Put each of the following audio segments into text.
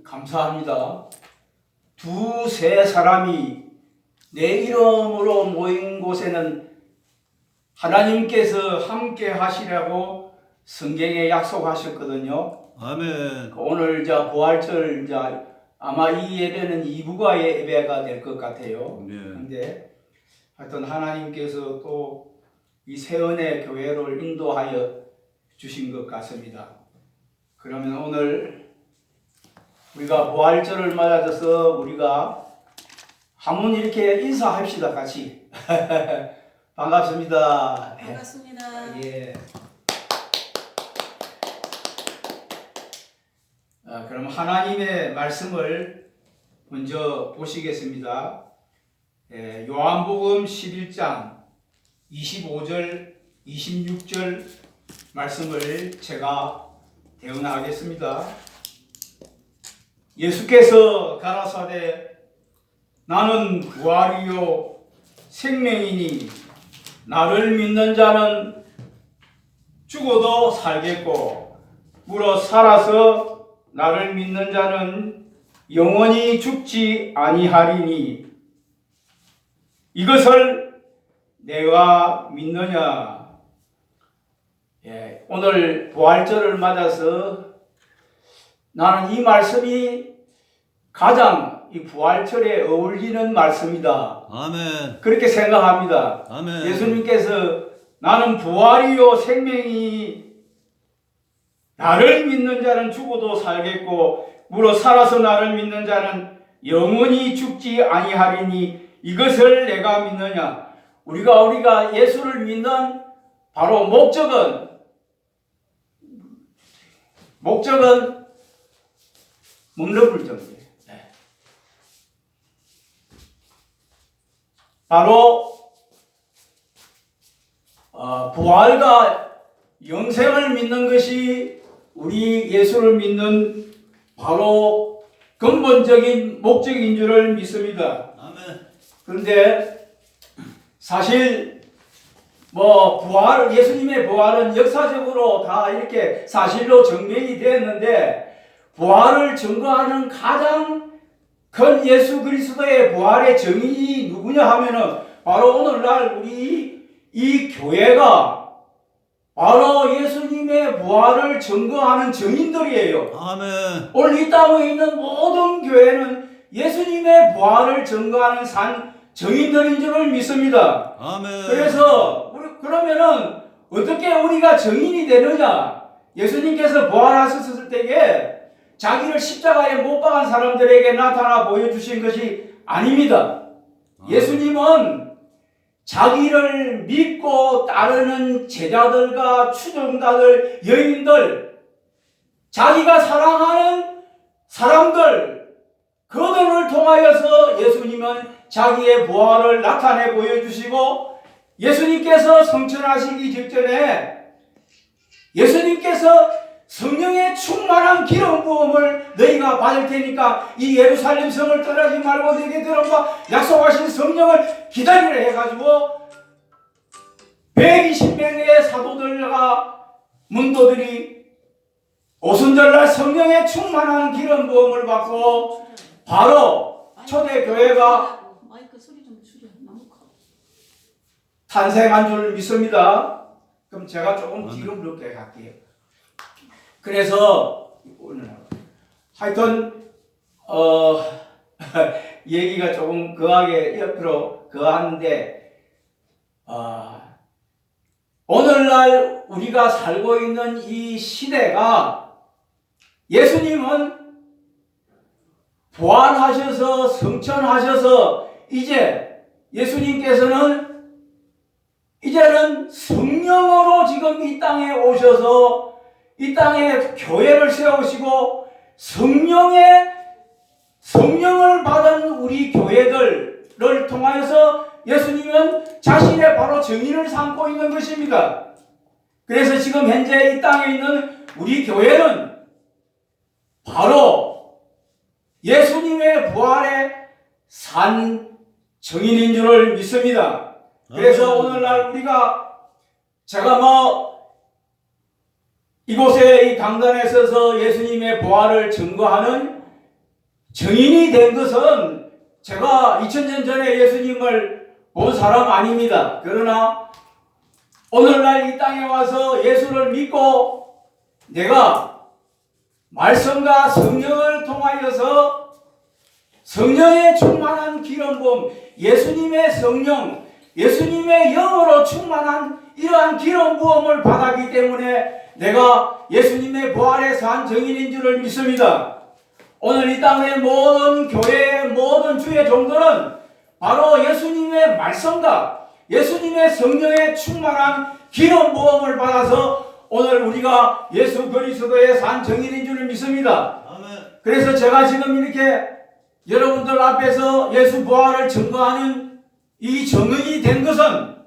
감사합니다. 두세 사람이 내 이름으로 모인 곳에는 하나님께서 함께 하시라고 성경에 약속하셨거든요. 아멘. 오늘 부활절 아마 이 예배는 이부가의 예배가 될 것 같아요. 네. 그런데 하여튼 하나님께서 또 이 세은의 교회를 인도하여 주신 것 같습니다. 그러면 오늘 우리가 부활절을 맞아서 우리가 한번 이렇게 인사합시다. 같이. 반갑습니다. 반갑습니다. 예. 그럼 하나님의 말씀을 먼저 보시겠습니다. 요한복음 11장 25절 26절 말씀을 제가 대언하겠습니다. 예수께서 가라사대 나는 부활이요 생명이니 나를 믿는 자는 죽어도 살겠고 물어 살아서 나를 믿는 자는 영원히 죽지 아니하리니 이것을 내가 믿느냐. 오늘 부활절을 맞아서 나는 이 말씀이 가장 이 부활절에 어울리는 말씀이다. 아멘. 그렇게 생각합니다. 아멘. 예수님께서 나는 부활이요 생명이 나를 믿는 자는 죽어도 살겠고 물어 살아서 나를 믿는 자는 영원히 죽지 아니하리니 이것을 내가 믿느냐. 우리가 예수를 믿는 바로 목적은 먹는 불정이에요. 바로 부활과 영생을 믿는 것이 우리 예수를 믿는 바로 근본적인 목적인 줄을 믿습니다. 아멘. 그런데 사실 예수님의 부활은 역사적으로 다 이렇게 사실로 증명이 되었는데 부활을 증거하는 가장 큰 예수 그리스도의 부활의 증인이 누구냐 하면은 바로 오늘날 우리 이 교회가 바로 예수님의 부활을 증거하는 증인들이에요. 아멘. 오늘 이 땅에 있는 모든 교회는 예수님의 부활을 증거하는 증인들인 줄을 믿습니다. 아멘. 그래서 그러면은 어떻게 우리가 증인이 되느냐? 예수님께서 부활하셨을 때에 자기를 십자가에 못 박은 사람들에게 나타나 보여주신 것이 아닙니다. 예수님은 자기를 믿고 따르는 제자들과 추종자들, 여인들, 자기가 사랑하는 사람들, 그들을 통하여서 예수님은 자기의 부활을 나타내 보여주시고 예수님께서 성천하시기 직전에 예수님께서 성령의 충만한 기름 부음을 너희가 받을 테니까 이 예루살렘 성을 떠나지 말고 너희에게 들어가 약속하신 성령을 기다리라 해가지고 120명의 사도들과 문도들이 오순절날 성령의 충만한 기름 부음을 받고 바로 초대교회가 마이크 소리 좀 줄여. 너무 커. 탄생한 줄 믿습니다. 그럼 제가 조금 뒤로 이렇게 갈게요. 그래서 하여튼 얘기가 조금 거하게 옆으로 거하는데 오늘날 우리가 살고 있는 이 시대가 예수님은 부활하셔서 성천하셔서 이제 예수님께서는 이제는 성령으로 지금 이 땅에 오셔서 이 땅에 교회를 세우시고 성령을 받은 우리 교회들을 통하여서 예수님은 자신의 바로 증인을 삼고 있는 것입니다. 그래서 지금 현재 이 땅에 있는 우리 교회는 바로 예수님의 부활의 산 증인인 줄을 믿습니다. 그래서 오늘날 제가 이곳에 이 강단에 서서 예수님의 부활을 증거하는 증인이 된 것은 제가 2000년 전에 예수님을 본 사람 아닙니다. 그러나 오늘날 이 땅에 와서 예수를 믿고 내가 말씀과 성령을 통하여서 성령에 충만한 기름부음, 예수님의 성령, 예수님의 영으로 충만한 이러한 기름부음을 받았기 때문에 내가 예수님의 부활의 산 증인인 줄을 믿습니다. 오늘 이 땅의 모든 교회의 모든 주의 종들은 바로 예수님의 말씀과 예수님의 성령에 충만한 기름부음을 받아서 오늘 우리가 예수 그리스도의 산 증인인 줄을 믿습니다. 아멘. 그래서 제가 지금 이렇게 여러분들 앞에서 예수 부활을 증거하는 이 증인이 된 것은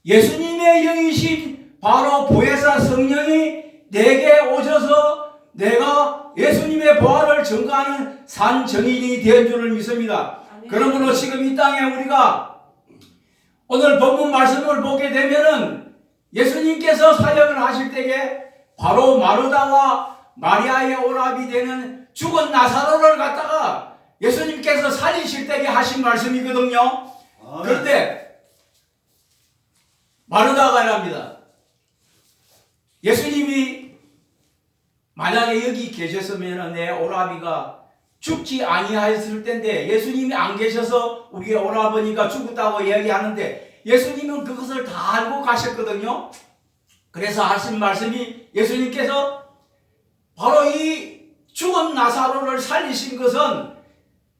예수님의 영이신 바로 보혜사 성령이 내게 오셔서 내가 예수님의 부활을 증거하는 산 증인이 된 줄을 믿습니다. 그러므로 지금 이 땅에 우리가 오늘 본문 말씀을 보게 되면은 예수님께서 사역을 하실 때에 바로 마르다와 마리아의 오랍이 되는 죽은 나사로를 갖다가 예수님께서 살리실 때에 하신 말씀이거든요. 아멘. 그런데 마르다가 이랍니다. 예수님이 만약에 여기 계셨으면 내 오라비가 죽지 아니하였을 텐데 예수님이 안 계셔서 우리 오라버니가 죽었다고 이야기하는데 예수님은 그것을 다 알고 가셨거든요. 그래서 하신 말씀이 예수님께서 바로 이 죽은 나사로를 살리신 것은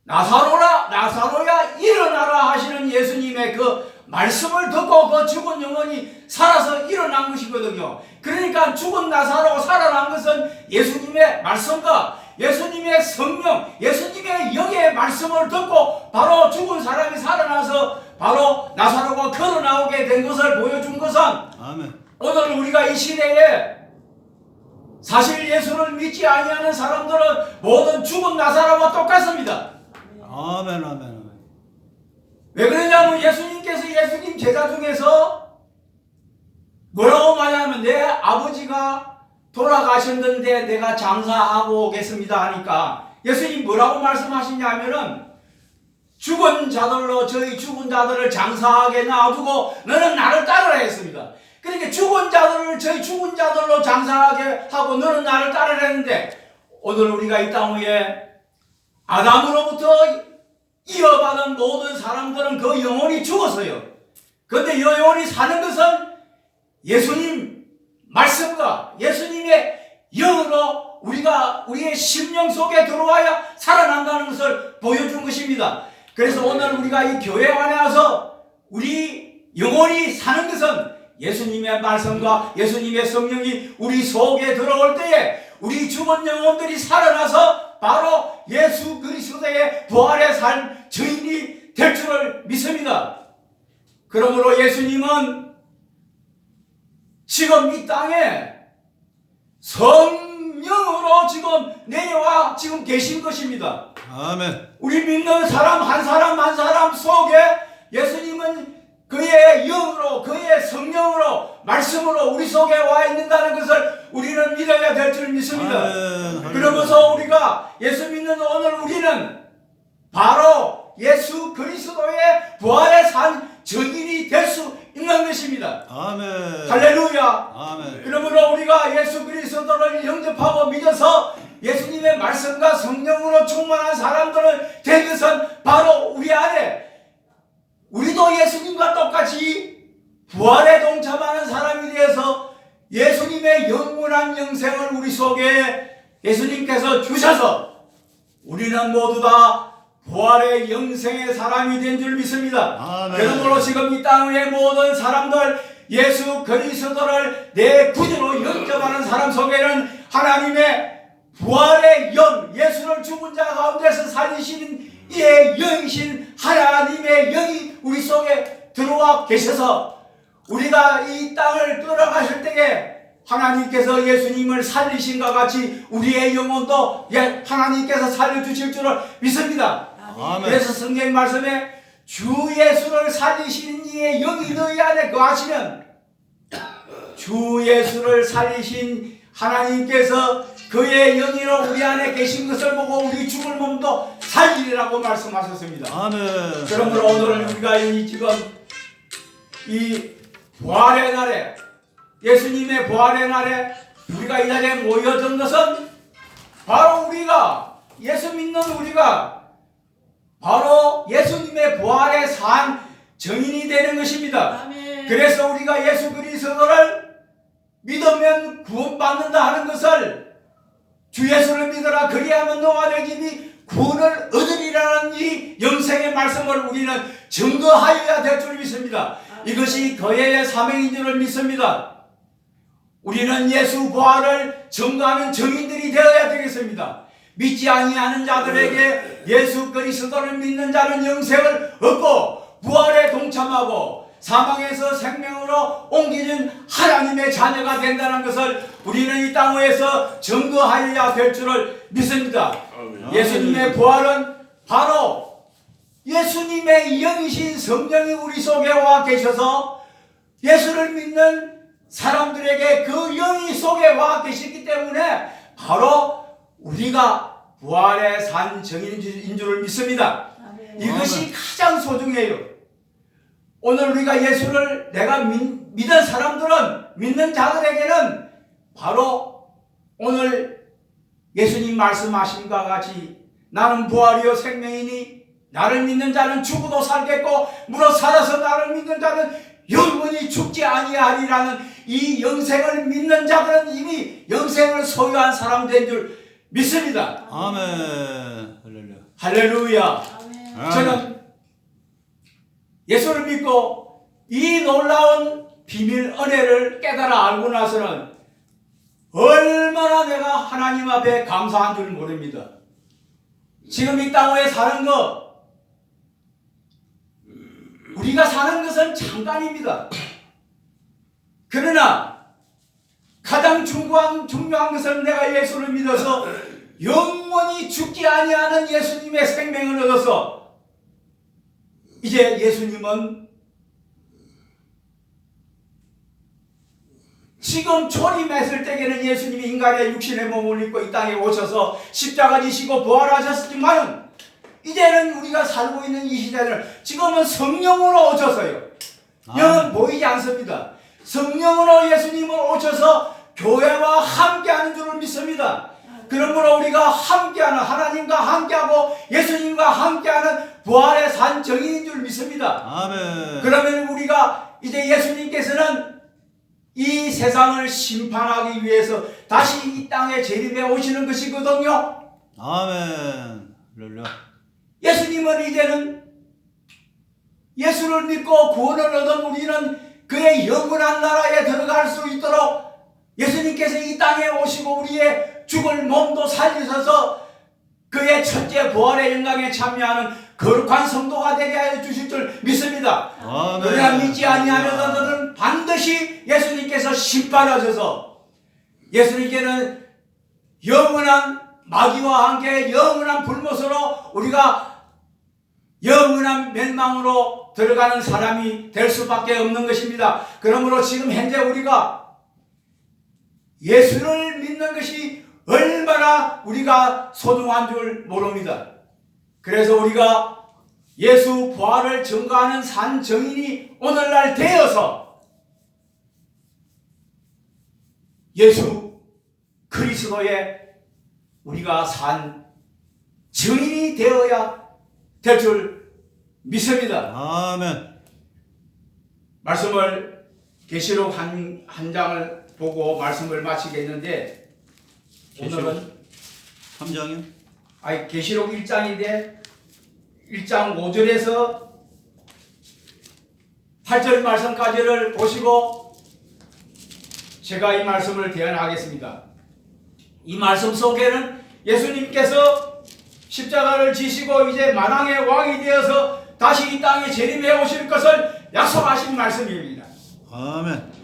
나사로야 일어나라 하시는 예수님의 그 말씀을 듣고 그 죽은 영혼이 살아서 일어난 것이거든요. 그러니까 죽은 나사로 살아난 것은 예수님의 말씀과 예수님의 성령, 예수님의 영의 말씀을 듣고 바로 죽은 사람이 살아나서 바로 나사로가 걸어 나오게 된 것을 보여준 것은 아멘. 오늘 우리가 이 시대에 사실 예수를 믿지 아니하는 사람들은 모든 죽은 나사로와 똑같습니다. 아멘. 아멘. 왜 그러냐면 예수님 제자 중에서 뭐라고 말하냐면 내 아버지가 돌아가셨는데 내가 장사하고 오겠습니다 하니까 예수님 뭐라고 말씀하시냐면은 죽은 자들로 저희 죽은 자들을 장사하게 놔두고 너는 나를 따르라 했습니다. 그러니까 죽은 자들을 저희 죽은 자들로 장사하게 하고 너는 나를 따르라 했는데 오늘 우리가 이 땅 위에 아담으로부터 이어받은 모든 사람들은 그 영혼이 죽었어요. 그런데 이 영혼이 사는 것은 예수님 말씀과 예수님의 영으로 우리의 심령 속에 들어와야 살아난다는 것을 보여준 것입니다. 그래서 오늘 우리가 이 교회 안에 와서 우리 영혼이 사는 것은 예수님의 말씀과 예수님의 성령이 우리 속에 들어올 때에 우리 죽은 영혼들이 살아나서 바로 예수 그리스도의 부활의 산 증인이 될 줄을 믿습니다. 그러므로 예수님은 지금 이 땅에 성령으로 지금 내려와 지금 계신 것입니다. 아멘. 우리 믿는 사람 한 사람 한 사람 속에 예수님은 그의 영으로 그의 성령으로 말씀으로 우리 속에 와 있는다는 것을 우리는 믿어야 될 줄 믿습니다. 아멘. 그러면서 우리가 예수 믿는 오늘 우리는 바로 예수 그리스도의 부활의 산 증인이 될 수 있는 것입니다. 아멘. 할렐루야. 아멘. 그러므로 우리가 예수 그리스도를 영접하고 믿어서 예수님의 말씀과 성령으로 충만한 사람들을 된 것은 바로 우리 안에 우리도 예수님과 똑같이 부활에 동참하는 사람이 되어서 예수님의 영원한 영생을 우리 속에 예수님께서 주셔서 우리는 모두 다 부활의 영생의 사람이 된 줄 믿습니다. 아멘. 그러므로 지금 이 땅의 모든 사람들 예수 그리스도를 내 구주로 영접하는 사람 속에는 하나님의 부활의 영, 예수를 죽은 자 가운데서 살리시는 이의 영이신 하나님의 영이 우리 속에 들어와 계셔서 우리가 이 땅을 떠나가실 때에 하나님께서 예수님을 살리신과 같이 우리의 영혼도 하나님께서 살려주실 줄을 믿습니다. 아멘. 그래서 성경 말씀에 주 예수를 살리시는 이의 영이 너희 안에 거하시면 주 예수를 살리신 하나님께서 그의 영이로 우리 안에 계신 것을 보고 우리 죽을 몸도 살리리라고 말씀하셨습니다. 아멘. 그러므로 오늘 우리가 이 지금 이 부활의 날에, 예수님의 부활의 날에 우리가 이 자리에 모여든 것은 바로 우리가, 예수 믿는 우리가 바로 예수님의 부활의 산 증인이 되는 것입니다. 아멘. 그래서 우리가 예수 그리스도를 믿으면 구원받는다 하는 것을, 주 예수를 믿어라 그리하면 너와 내 집이 구원을 얻으리라는 이 영생의 말씀을 우리는 증거하여야 될 줄 믿습니다. 이것이 거예의 사명인 줄을 믿습니다. 우리는 예수 부활을 증거하는 증인들이 되어야 되겠습니다. 믿지 아니하는 자들에게 예수 그리스도를 믿는 자는 영생을 얻고 부활에 동참하고 사망에서 생명으로 옮겨진 하나님의 자녀가 된다는 것을 우리는 이 땅 위에서 증거하여야 될 줄을 믿습니다. 예수님의 부활은 바로 예수님의 영이신 성령이 우리 속에 와 계셔서 예수를 믿는 사람들에게 그 영이 속에 와 계시기 때문에 바로 우리가 부활의 산 증인인 줄을 믿습니다. 아멘. 이것이 가장 소중해요. 오늘 우리가 예수를 내가 믿은 사람들은, 믿는 자들에게는 바로 오늘 예수님 말씀하신 것 같이 나는 부활이요 생명이니 나를 믿는 자는 죽어도 살겠고 무릇 살아서 나를 믿는 자는 영원히 죽지 아니하리라는 이 영생을 믿는 자들은 이미 영생을 소유한 사람 된 줄 믿습니다. 아멘. 할렐루야. 할렐루야. 아멘. 저는 예수를 믿고 이 놀라운 비밀 은혜를 깨달아 알고 나서는 얼마나 내가 하나님 앞에 감사한 줄 모릅니다. 지금 이 땅 위에 사는 것, 우리가 사는 것은 잠깐입니다. 그러나 가장 중요한 것은 내가 예수를 믿어서 영원히 죽지 아니하는 예수님의 생명을 얻어서 이제 예수님은 지금 초림했을 때에는 예수님이 인간의 육신의 몸을 입고 이 땅에 오셔서 십자가 지시고 부활하셨지만 이제는 우리가 살고 있는 이 시대는 지금은 성령으로 오셔서요. 영은 보이지 않습니다. 성령으로 예수님을 오셔서 교회와 함께하는 줄을 믿습니다. 그러므로 우리가 함께하는, 하나님과 함께하고 예수님과 함께하는 부활의 산 증인인 줄 믿습니다. 아멘. 그러면 우리가 이제 예수님께서는 이 세상을 심판하기 위해서 다시 이 땅에 재림해 오시는 것이거든요. 아멘. 할렐루야. 예수님은 이제는 예수를 믿고 구원을 얻은 우리는 그의 영원한 나라에 들어갈 수 있도록 예수님께서 이 땅에 오시고 우리의 죽을 몸도 살리셔서 그의 첫째 부활의 영광에 참여하는 거룩한 성도가 되게 하여 주실 줄 믿습니다. 아멘. 그러나 믿지 아니하는 자들은 반드시 예수님께서 심판하셔서 예수님께는 영원한 마귀와 함께 영원한 불못으로 우리가 영원한 멸망으로 들어가는 사람이 될 수밖에 없는 것입니다. 그러므로 지금 현재 우리가 예수를 믿는 것이 얼마나 우리가 소중한 줄 모릅니다. 그래서 우리가 예수 부활을 증거하는 산 증인이 오늘날 되어서 예수 그리스도의 우리가 산 증인이 되어야 될 줄 믿습니다. 아멘. 말씀을 계시록 한 장을 보고 말씀을 마치겠는데 오늘은 3장이요? 계시록 1장인데 1장 5절에서 8절 말씀까지를 보시고 제가 이 말씀을 대언하겠습니다. 이 말씀 속에는 예수님께서 십자가를 지시고 이제 만왕의 왕이 되어서 다시 이 땅에 재림해 오실 것을 약속하신 말씀입니다. 아멘.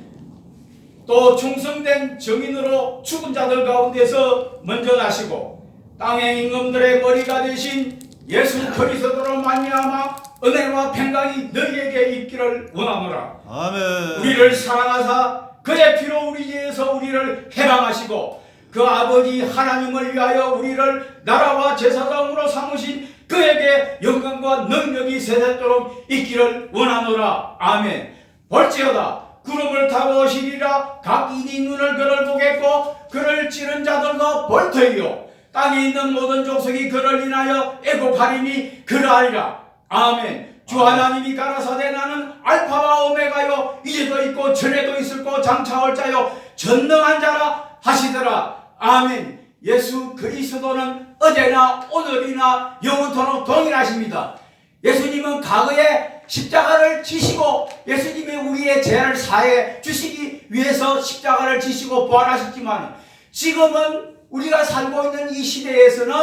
또 충성된 증인으로 죽은 자들 가운데서 먼저 나시고 땅의 임금들의 머리가 되신 예수 그리스도로 말미암아 은혜와 평강이 너희에게 있기를 원하노라. 아멘. 우리를 사랑하사 그의 피로 우리에서 우리를 해방하시고 그 아버지 하나님을 위하여 우리를 나라와 제사장으로 삼으신 그에게 영광과 능력이 세세토록 있기를 원하노라. 아멘. 볼지어다 구름을 타고 오시리라. 각 이니 눈을 그를 보겠고 그를 찌른 자들과 볼터이요 땅에 있는 모든 족속이 그를 인하여 애곡하리니 그러하리라. 아멘. 주 하나님이 가라사대 나는 알파와 오메가요 이제도 있고 전에도 있을 거 장차올 자요 전능한 자라 하시더라. 아멘. 예수 그리스도는 어제나 오늘이나 영원토록 동일하십니다. 예수님은 과거에 십자가를 지시고 예수님이 우리의 죄를 사해 주시기 위해서 십자가를 지시고 부활하셨지만 지금은 우리가 살고 있는 이 시대에서는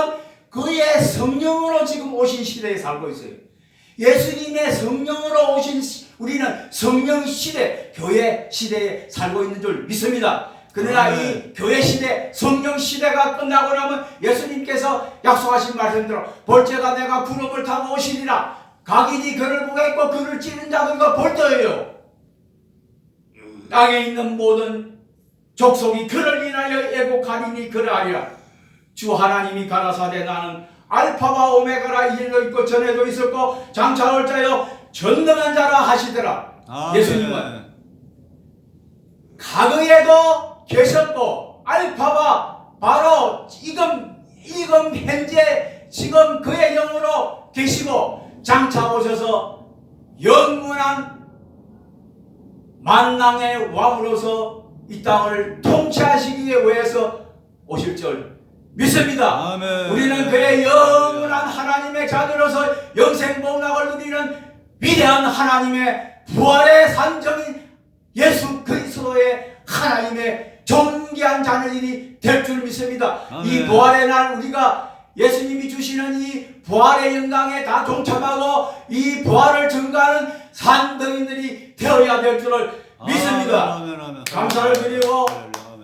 그의 성령으로 지금 오신 시대에 살고 있어요. 예수님의 성령으로 오신 우리는 성령 시대, 교회 시대에 살고 있는 줄 믿습니다. 그러나 이 교회 시대, 성령 시대가 끝나고 나면 예수님께서 약속하신 말씀대로 볼지어다 내가 구름을 타고 오시리라. 각인이 그를 보겠고 그를 찌른 자들과 볼터예요. 땅에 있는 모든 족속이 그를 인하여 애곡하리니 그러하리라. 주 하나님이 가라사대 나는 알파와 오메가라 이제도 있고 전에도 있었고 장차올 자요 전능한 자라 하시더라. 예수님은 과거에도 계셨고 알파와 바로 지금 현재 지금 그의 영으로 계시고 장차 오셔서 영원한 만왕의 왕으로서 이 땅을 통치하시기 위해서 오실 줄 믿습니다. 아멘. 우리는 그의 영원한 하나님의 자녀로서 영생복락을 누리는 위대한 하나님의 부활의 산정인 예수 그리스도의 하나님의 존귀한 자녀들이 될 줄 믿습니다. 아멘. 이 부활의 날 우리가 예수님이 주시는 이 부활의 영광에 다 동참하고 이 부활을 증거하는 산등인들이 되어야 될 줄을 믿습니다. 아멘, 아멘. 감사를 드리고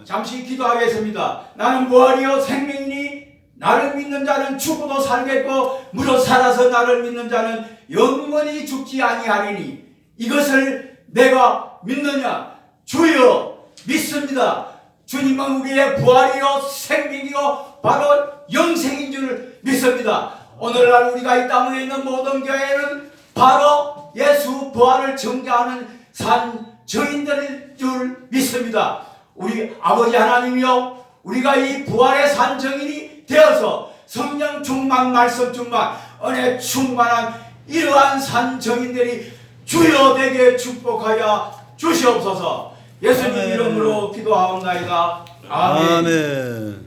잠시 기도하겠습니다. 나는 부활이요 생명이니 나를 믿는 자는 죽어도 살겠고 무릇 살아서 나를 믿는 자는 영원히 죽지 아니하리니 이것을 내가 믿느냐? 주여 믿습니다. 주님은 우리의 부활이요 생명이요 바로 영생인 줄 믿습니다. 오늘날 우리가 이 땅에 있는 모든 교회는 바로 예수 부활을 증거하는 산 증인들일 줄 믿습니다. 우리 아버지 하나님이요 우리가 이 부활의 산 증인이 되어서 성령 충만 말씀 충만 은혜 충만한 이러한 산 증인들이 주여 되게 축복하여 주시옵소서. 예수님 아멘. 이름으로 기도하옵나이다. 아멘. 아멘.